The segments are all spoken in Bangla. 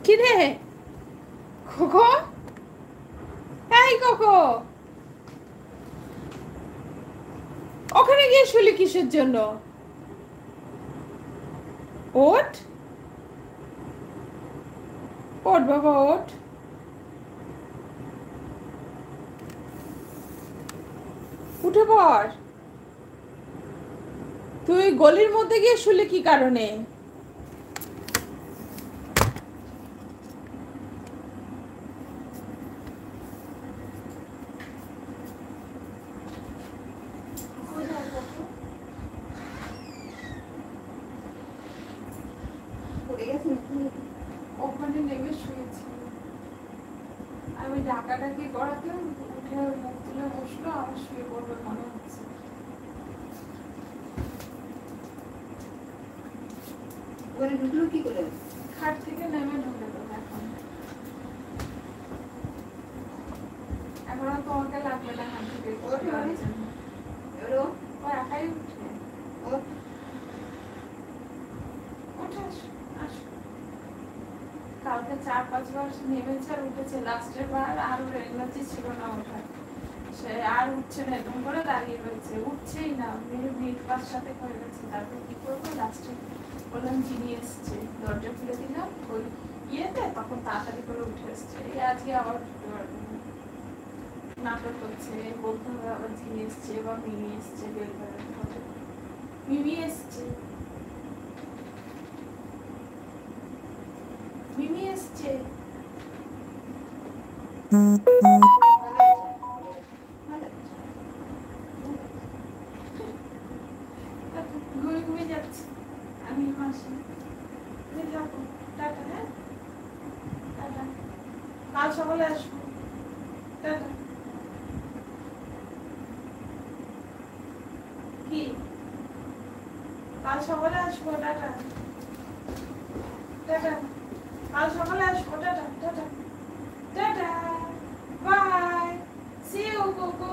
কি রে কোকো? এই কোকো, ওখানে গিয়ে শুলি কিসের জন্য? ওঠ ওঠ বাবা, ওঠ। উঠে পড়। তুই গলির মধ্যে গিয়ে শুলি কি কারণে? ওখানে নেমে শুয়েছি আমি, ডাকাডাকি করাতে উঠে মুখ তুলে বসলো, আমার শুয়ে পড়বে মনে হচ্ছে। ওখানে ঢুকলো কি করে? খাট থেকে নেমে ঢুকে তো এখন আর তোমাকে লাগবে না হাত থেকে। ও একাই উঠে। উঠে আসো। কালকে 4-5 বার নেমেছে আর উঠেছে, লাস্টের বার আর ওর এনার্জি ছিল না ওঠার, সে আর উঠছে না, এরকম করে দাঁড়িয়ে রয়েছে, উঠছেই না। মিনিট 5-7 হয়ে গেছে, তারপর কি করবো, লাস্টে বললাম যিনি এসছে, দরজা খুলে দিলাম ওই ইয়েতে, তখন তাড়াতাড়ি করে উঠে এসছে। এই আজকে আবার উঠতে পারবে না, নাটক করছে, বলতে হবে আবার যিনি এসছে বা মিমি এসছে, বের করে মিমি এসছে, মিমি এসছে। ঘুরে ঘুরে যাচ্ছে, আমি হাসি। যাবো, টাটা। হ্যাঁ টাটা, কাল সকালে আসবো, টাটা। কি কাল সকালে আসবো, টাটা টাটা, কাল সকালে আসবো, tata tata tata, bye, see you Coco,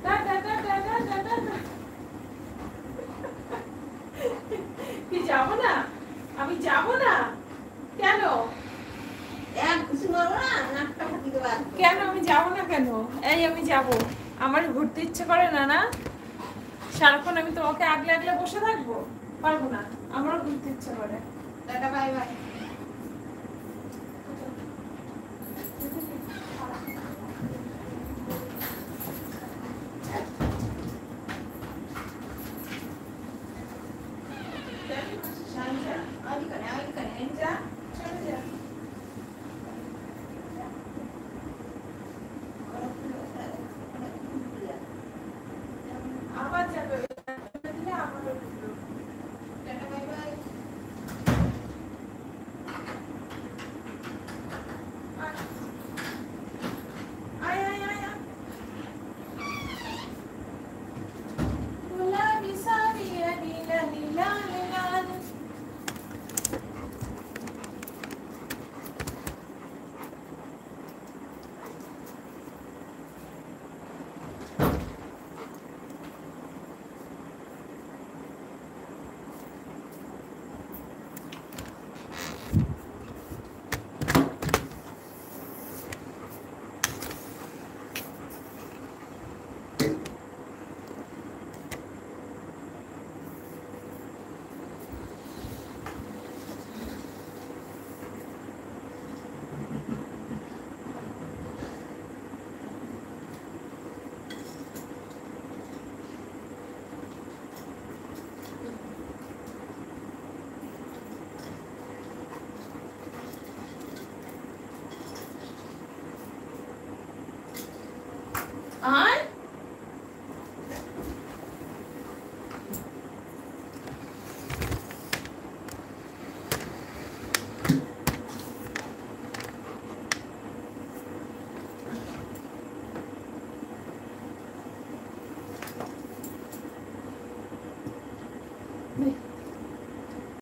tata tata tata tata. কি যাবো না? আমি যাবো না কেন? কেন আমি যাবো না কেন? এই আমি যাবো, আমার ঘুরতে ইচ্ছে করে না না, সারাক্ষণ আমি তোমাকে আগলে আগলে বসে থাকবো, পারবো না, আমারও ঘুরতে ইচ্ছে করে। Tata, bye bye. Sanja, Ahí con ella, Sanja,